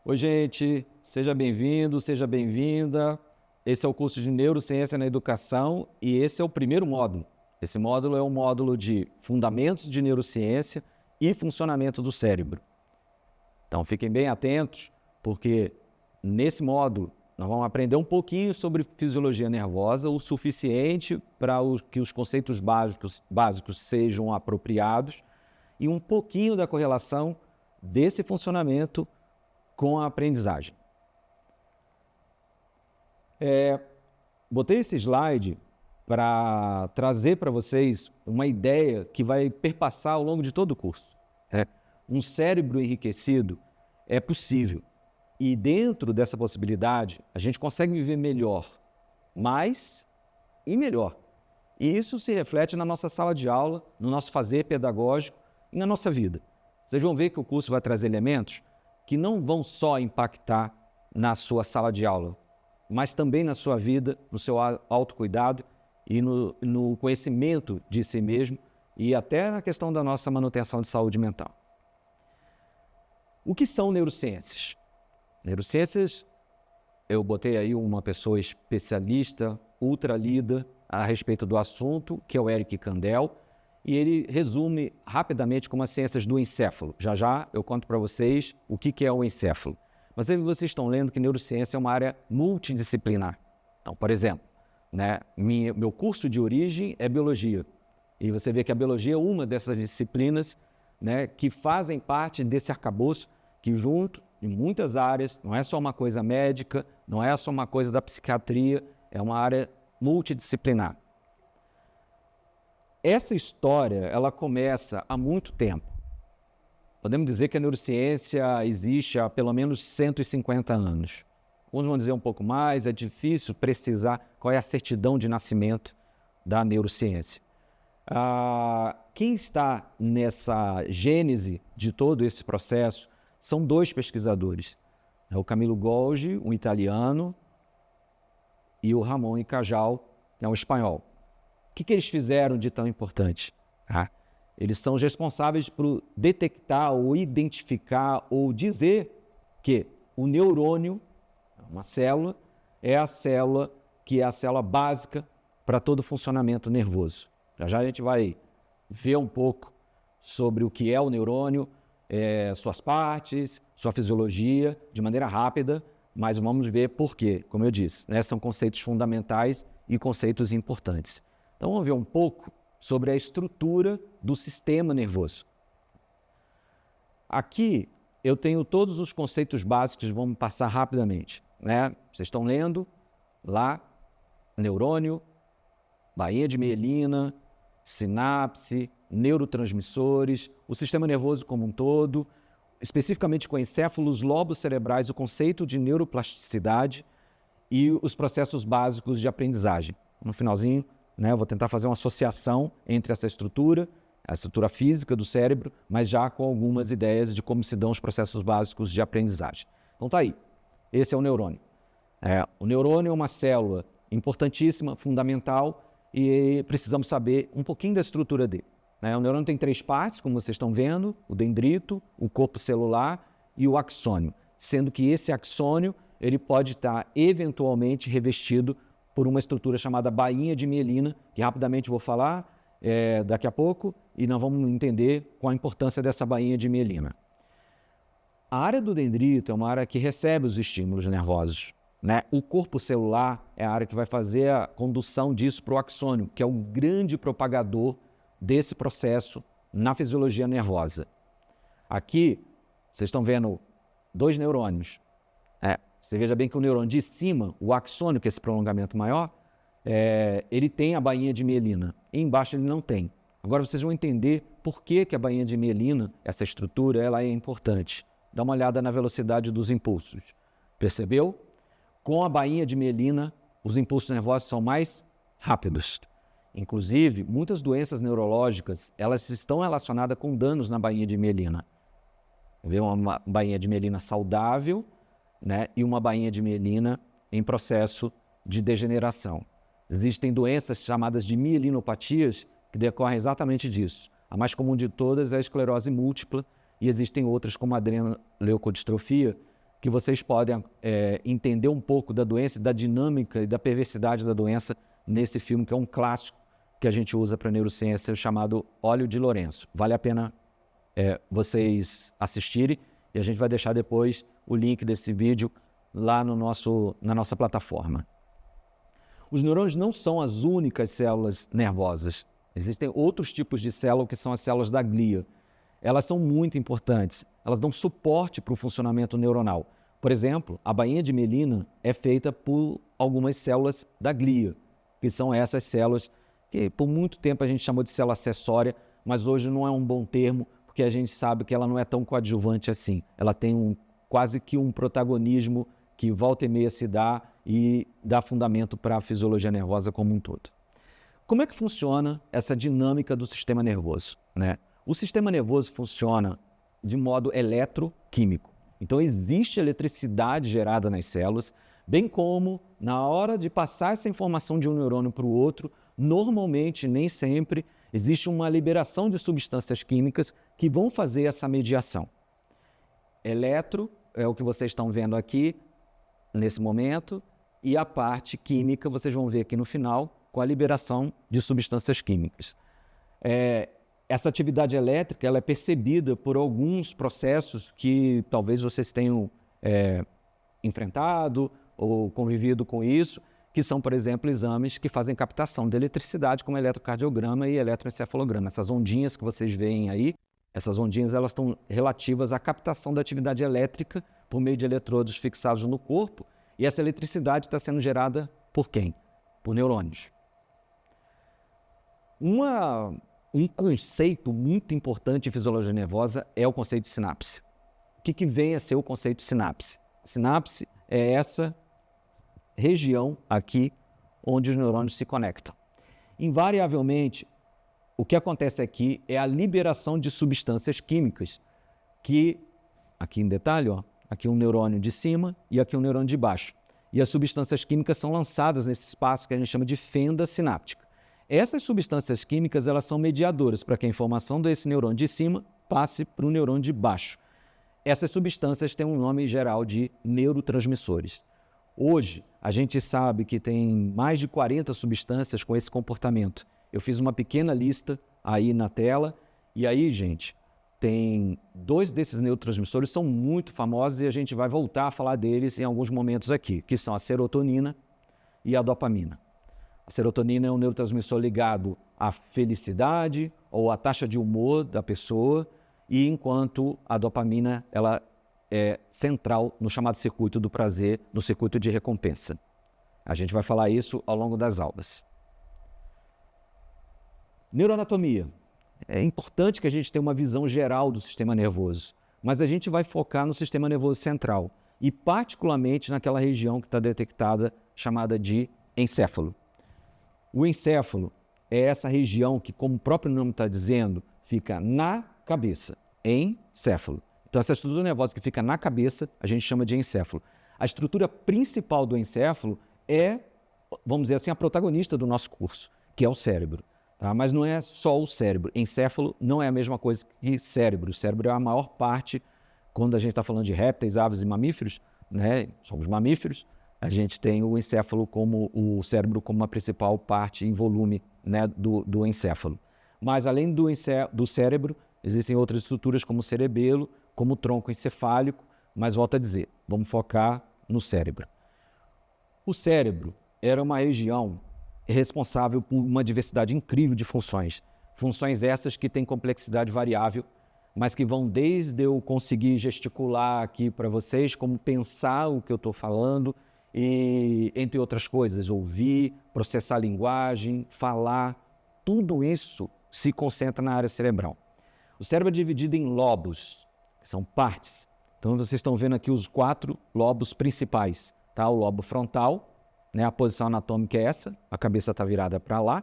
Oi, gente, seja bem-vindo, seja bem-vinda. Esse é o curso de Neurociência na Educação e esse é o primeiro módulo. Esse módulo é um módulo de Fundamentos de Neurociência e Funcionamento do Cérebro. Então, fiquem bem atentos, porque nesse módulo nós vamos aprender um pouquinho sobre fisiologia nervosa, o suficiente para que os conceitos básicos sejam apropriados e um pouquinho da correlação desse funcionamento com a aprendizagem. Botei esse slide para trazer para vocês uma ideia que vai perpassar ao longo de todo o curso. Um cérebro enriquecido é possível. E dentro dessa possibilidade, a gente consegue viver melhor, mais e melhor. E isso se reflete na nossa sala de aula, no nosso fazer pedagógico e na nossa vida. Vocês vão ver que o curso vai trazer elementos que não vão só impactar na sua sala de aula, mas também na sua vida, no seu autocuidado e no conhecimento de si mesmo e até na questão da nossa manutenção de saúde mental. O que são neurociências? Neurociências, eu botei aí uma pessoa especialista, ultra lida a respeito do assunto, que é o Eric Kandel, e ele resume rapidamente como as ciências do encéfalo. Já já eu conto para vocês o que é o encéfalo. Mas aí vocês estão lendo que neurociência é uma área multidisciplinar. Então, por exemplo, meu curso de origem é biologia. E você vê que a biologia é uma dessas disciplinas que fazem parte desse arcabouço que junto em muitas áreas, não é só uma coisa médica, não é só uma coisa da psiquiatria, é uma área multidisciplinar. Essa história, ela começa há muito tempo. Podemos dizer que a neurociência existe há pelo menos 150 anos. Alguns vão dizer um pouco mais, é difícil precisar qual é a certidão de nascimento da neurociência. Quem está nessa gênese de todo esse processo são dois pesquisadores. É o Camilo Golgi, um italiano, e o Ramon y Cajal, que é um espanhol. O que eles fizeram de tão importante? Eles são os responsáveis por detectar ou identificar ou dizer que o neurônio, uma célula, é a célula que é a célula básica para todo o funcionamento nervoso. Já a gente vai ver um pouco sobre o que é o neurônio, suas partes, sua fisiologia, de maneira rápida, mas vamos ver por quê, como eu disse, são conceitos fundamentais e conceitos importantes. Então vamos ver um pouco sobre a estrutura do sistema nervoso. Aqui eu tenho todos os conceitos básicos, vamos passar rapidamente. Vocês estão lendo lá, neurônio, bainha de mielina, sinapse, neurotransmissores, o sistema nervoso como um todo, especificamente com encéfalos, lobos cerebrais, o conceito de neuroplasticidade e os processos básicos de aprendizagem. No finalzinho, eu vou tentar fazer uma associação entre essa estrutura, a estrutura física do cérebro, mas já com algumas ideias de como se dão os processos básicos de aprendizagem. Então tá aí, esse é o neurônio. O neurônio é uma célula importantíssima, fundamental, e precisamos saber um pouquinho da estrutura dele. O neurônio tem 3 partes, como vocês estão vendo, o dendrito, o corpo celular e o axônio, sendo que esse axônio ele pode estar eventualmente revestido por uma estrutura chamada bainha de mielina, que rapidamente vou falar daqui a pouco, e nós vamos entender qual a importância dessa bainha de mielina. A área do dendrito é uma área que recebe os estímulos nervosos. O corpo celular é a área que vai fazer a condução disso para o axônio, que é o grande propagador desse processo na fisiologia nervosa. Aqui, vocês estão vendo 2 neurônios. Você veja bem que o neurônio de cima, o axônio, que é esse prolongamento maior, ele tem a bainha de mielina. E embaixo ele não tem. Agora vocês vão entender por que a bainha de mielina, essa estrutura, ela é importante. Dá uma olhada na velocidade dos impulsos. Percebeu? Com a bainha de mielina, os impulsos nervosos são mais rápidos. Inclusive, muitas doenças neurológicas, elas estão relacionadas com danos na bainha de mielina. Vê uma bainha de mielina saudável, e uma bainha de mielina em processo de degeneração. Existem doenças chamadas de mielinopatias que decorrem exatamente disso. A mais comum de todas é a esclerose múltipla e existem outras como a adrenoleucodistrofia, que vocês podem entender um pouco da doença, da dinâmica e da perversidade da doença nesse filme, que é um clássico que a gente usa para neurociência, chamado Óleo de Lourenço. Vale a pena vocês assistirem, e a gente vai deixar depois o link desse vídeo lá na nossa plataforma. Os neurônios não são as únicas células nervosas. Existem outros tipos de células que são as células da glia. Elas são muito importantes. Elas dão suporte para o funcionamento neuronal. Por exemplo, a bainha de mielina é feita por algumas células da glia, que são essas células que por muito tempo a gente chamou de célula acessória, mas hoje não é um bom termo, porque a gente sabe que ela não é tão coadjuvante assim. Ela tem quase que um protagonismo que volta e meia se dá e dá fundamento para a fisiologia nervosa como um todo. Como é que funciona essa dinâmica do sistema nervoso, né? O sistema nervoso funciona de modo eletroquímico. Então, existe eletricidade gerada nas células, bem como, na hora de passar essa informação de um neurônio para o outro, normalmente, nem sempre, existe uma liberação de substâncias químicas que vão fazer essa mediação. Eletro é o que vocês estão vendo aqui, nesse momento, e a parte química vocês vão ver aqui no final, com a liberação de substâncias químicas. Essa atividade elétrica ela é percebida por alguns processos que talvez vocês tenham enfrentado ou convivido com isso, que são, por exemplo, exames que fazem captação de eletricidade, como eletrocardiograma e eletroencefalograma. Essas ondinhas que vocês veem aí, essas ondinhas elas estão relativas à captação da atividade elétrica por meio de eletrodos fixados no corpo, e essa eletricidade está sendo gerada por quem? Por neurônios. Um conceito muito importante em fisiologia nervosa é o conceito de sinapse. O que vem a ser o conceito de sinapse? Sinapse é essa região aqui onde os neurônios se conectam. Invariavelmente, o que acontece aqui é a liberação de substâncias químicas que, aqui em detalhe, ó, aqui um neurônio de cima e aqui um neurônio de baixo. E as substâncias químicas são lançadas nesse espaço que a gente chama de fenda sináptica. Essas substâncias químicas elas são mediadoras para que a informação desse neurônio de cima passe para o neurônio de baixo. Essas substâncias têm um nome geral de neurotransmissores. Hoje, a gente sabe que tem mais de 40 substâncias com esse comportamento. Eu fiz uma pequena lista aí na tela, e aí, gente, tem 2 desses neurotransmissores que são muito famosos e a gente vai voltar a falar deles em alguns momentos aqui, que são a serotonina e a dopamina. A serotonina é um neurotransmissor ligado à felicidade ou à taxa de humor da pessoa, e enquanto a dopamina ela é central no chamado circuito do prazer, no circuito de recompensa. A gente vai falar isso ao longo das aulas. Neuroanatomia. É importante que a gente tenha uma visão geral do sistema nervoso, mas a gente vai focar no sistema nervoso central e particularmente naquela região que está detectada chamada de encéfalo. O encéfalo é essa região que, como o próprio nome está dizendo, fica na cabeça, encéfalo. Então, essa estrutura nervosa que fica na cabeça, a gente chama de encéfalo. A estrutura principal do encéfalo é, vamos dizer assim, a protagonista do nosso curso, que é o cérebro. Tá? Mas não é só o cérebro. Encéfalo não é a mesma coisa que cérebro. O cérebro é a maior parte, quando a gente está falando de répteis, aves e mamíferos, né? Somos mamíferos, a gente tem o encéfalo como o cérebro como a principal parte em volume, né, do encéfalo. Mas além do cérebro, existem outras estruturas como o cerebelo, como o tronco encefálico, mas volto a dizer, vamos focar no cérebro. O cérebro era uma região responsável por uma diversidade incrível de funções. Funções essas que têm complexidade variável, mas que vão desde eu conseguir gesticular aqui para vocês, como pensar o que eu estou falando, e, entre outras coisas, ouvir, processar a linguagem, falar, tudo isso se concentra na área cerebral. O cérebro é dividido em lobos, que são partes. Então, vocês estão vendo aqui os 4 lobos principais. Tá? O lobo frontal, né? A posição anatômica é essa, a cabeça está virada para lá.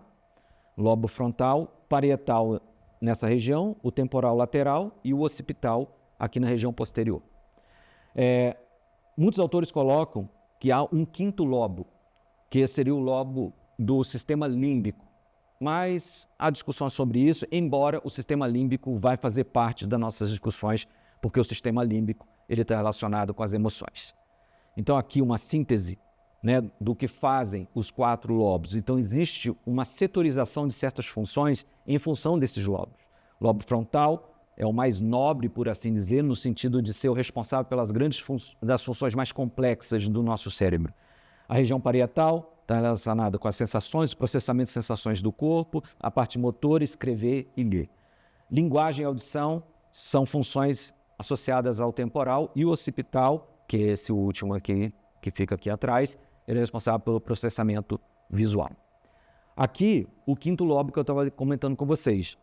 Lobo frontal, parietal nessa região, o temporal lateral e o occipital aqui na região posterior. Muitos autores colocam que há um 5º lobo, que seria o lobo do sistema límbico. Mas há discussões sobre isso, embora o sistema límbico vai fazer parte das nossas discussões porque o sistema límbico ele está relacionado com as emoções. Então, aqui uma síntese, né, do que fazem os 4 lobos. Então, existe uma setorização de certas funções em função desses lobos. O lobo frontal é o mais nobre, por assim dizer, no sentido de ser o responsável pelas das funções mais complexas do nosso cérebro. A região parietal está relacionada com as sensações, o processamento de sensações do corpo, a parte motora, escrever e ler. Linguagem e audição são funções associadas ao temporal, e o occipital, que é esse último aqui, que fica aqui atrás, ele é responsável pelo processamento visual. Aqui, o 5º lobo que eu estava comentando com vocês,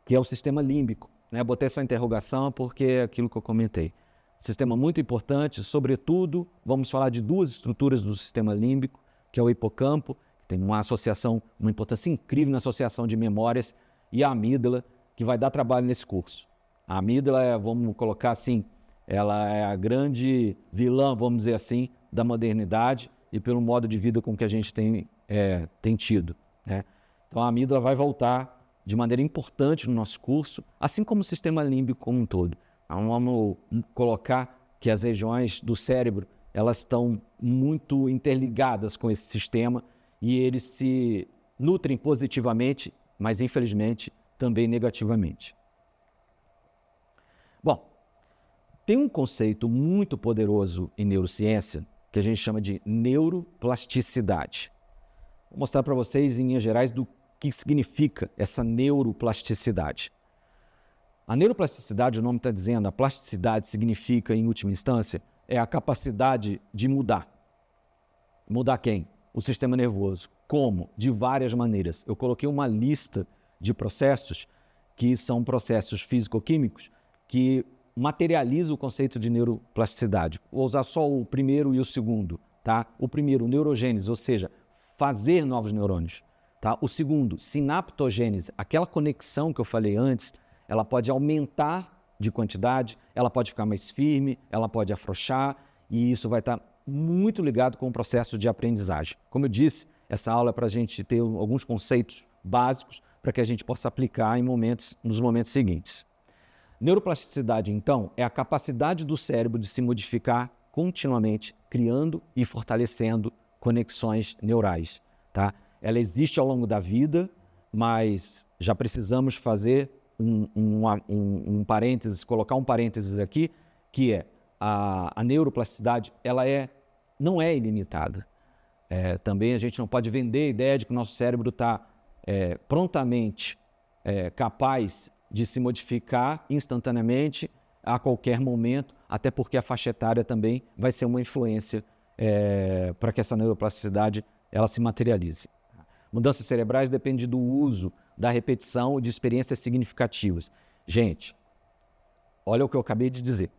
que é o sistema límbico. Né? Botei essa interrogação porque é aquilo que eu comentei. Sistema muito importante, sobretudo, vamos falar de 2 estruturas do sistema límbico, que é o hipocampo, que tem uma associação, uma importância incrível na associação de memórias, e a amígdala, que vai dar trabalho nesse curso. A amígdala, vamos colocar assim, ela é a grande vilã, vamos dizer assim, da modernidade e pelo modo de vida com que a gente tem tido. Né? Então, a amígdala vai voltar de maneira importante no nosso curso, assim como o sistema límbico como um todo. Então, vamos colocar que as regiões do cérebro elas estão muito interligadas com esse sistema e eles se nutrem positivamente, mas infelizmente também negativamente. Bom, tem um conceito muito poderoso em neurociência que a gente chama de neuroplasticidade. Vou mostrar para vocês, em linhas gerais, do que significa essa neuroplasticidade. A neuroplasticidade, o nome está dizendo, a plasticidade significa, em última instância, é a capacidade de mudar. Mudar quem? O sistema nervoso. Como? De várias maneiras. Eu coloquei uma lista de processos que são processos físico-químicos que materializam o conceito de neuroplasticidade. Vou usar só o primeiro e o segundo. Tá? O primeiro, neurogênese, ou seja, fazer novos neurônios. Tá? O segundo, sinaptogênese, aquela conexão que eu falei antes, ela pode aumentar de quantidade, ela pode ficar mais firme, ela pode afrouxar, e isso vai estar muito ligado com o processo de aprendizagem. Como eu disse, essa aula é para a gente ter alguns conceitos básicos para que a gente possa aplicar nos momentos seguintes. Neuroplasticidade, então, é a capacidade do cérebro de se modificar continuamente, criando e fortalecendo conexões neurais. Tá? Ela existe ao longo da vida, mas já precisamos fazer um parênteses, colocar um parênteses aqui, que é a neuroplasticidade, ela não é ilimitada. Também a gente não pode vender a ideia de que o nosso cérebro está prontamente capaz de se modificar instantaneamente a qualquer momento, até porque a faixa etária também vai ser uma influência para que essa neuroplasticidade ela se materialize. Mudanças cerebrais dependem do uso, da repetição de experiências significativas. Gente, olha o que eu acabei de dizer.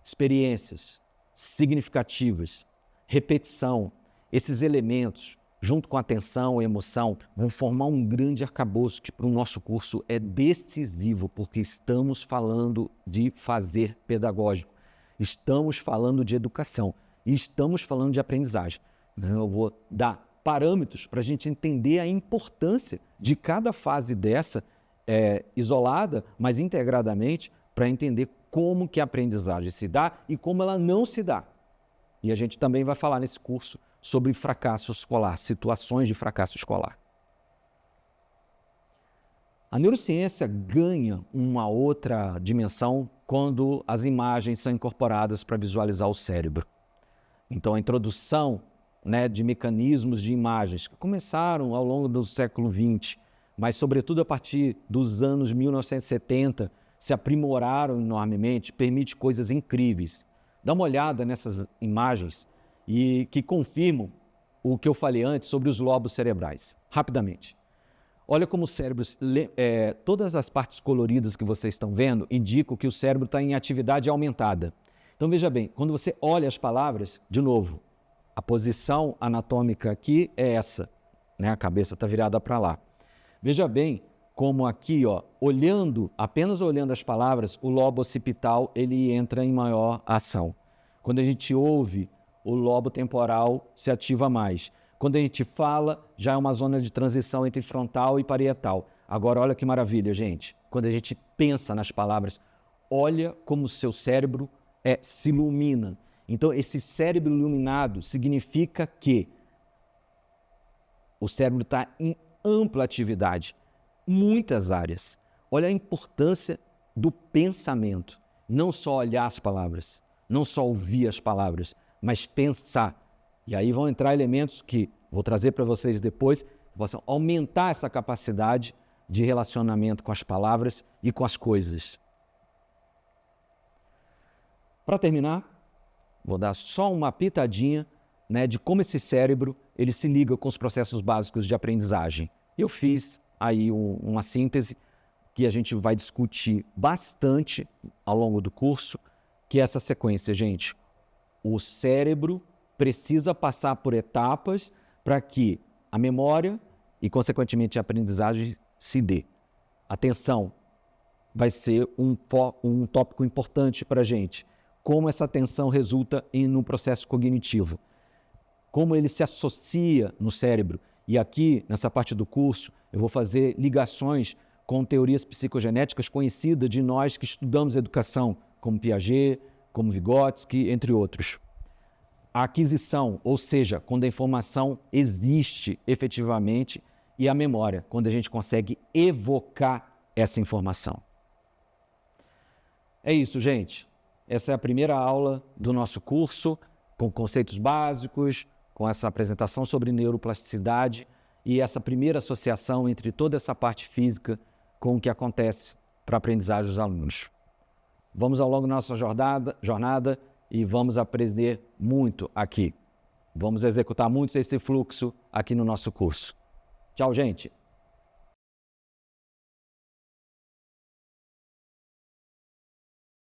Experiências significativas, repetição, esses elementos, junto com atenção e emoção, vão formar um grande arcabouço que para o nosso curso é decisivo, porque estamos falando de fazer pedagógico, estamos falando de educação e estamos falando de aprendizagem. Eu vou dar parâmetros para a gente entender a importância de cada fase dessa, isolada, mas integradamente, para entender como que a aprendizagem se dá e como ela não se dá. E a gente também vai falar nesse curso sobre fracasso escolar, situações de fracasso escolar. A neurociência ganha uma outra dimensão quando as imagens são incorporadas para visualizar o cérebro. Então, a introdução de mecanismos de imagens que começaram ao longo do século XX, mas sobretudo a partir dos anos 1970, se aprimoraram enormemente, permite coisas incríveis. Dá uma olhada nessas imagens e que confirmam o que eu falei antes sobre os lobos cerebrais. Rapidamente. Olha como o cérebro, todas as partes coloridas que vocês estão vendo indicam que o cérebro está em atividade aumentada. Então veja bem, quando você olha as palavras, de novo, a posição anatômica aqui é essa, a cabeça está virada para lá. Veja bem como aqui, apenas olhando as palavras, o lobo occipital ele entra em maior ação. Quando a gente ouve, o lobo temporal se ativa mais. Quando a gente fala, já é uma zona de transição entre frontal e parietal. Agora, olha que maravilha, gente. Quando a gente pensa nas palavras, olha como o seu cérebro se ilumina. Então, esse cérebro iluminado significa que o cérebro está em ampla atividade, muitas áreas. Olha a importância do pensamento. Não só olhar as palavras, não só ouvir as palavras, mas pensar. E aí vão entrar elementos que vou trazer para vocês depois, que possam aumentar essa capacidade de relacionamento com as palavras e com as coisas. Para terminar, vou dar só uma pitadinha, né, de como esse cérebro ele se liga com os processos básicos de aprendizagem. Eu fiz aí uma síntese que a gente vai discutir bastante ao longo do curso, que é essa sequência, gente. O cérebro precisa passar por etapas para que a memória e, consequentemente, a aprendizagem se dê. Atenção, vai ser um tópico importante para a gente. Como essa atenção resulta no processo cognitivo. Como ele se associa no cérebro. E aqui, nessa parte do curso, eu vou fazer ligações com teorias psicogenéticas conhecidas de nós que estudamos educação, como Piaget, como Vygotsky, entre outros. A aquisição, ou seja, quando a informação existe efetivamente, e a memória, quando a gente consegue evocar essa informação. É isso, gente. Essa é a primeira aula do nosso curso, com conceitos básicos, com essa apresentação sobre neuroplasticidade e essa primeira associação entre toda essa parte física com o que acontece para a aprendizagem dos alunos. Vamos ao longo da nossa jornada e vamos aprender muito aqui. Vamos executar muito esse fluxo aqui no nosso curso. Tchau, gente!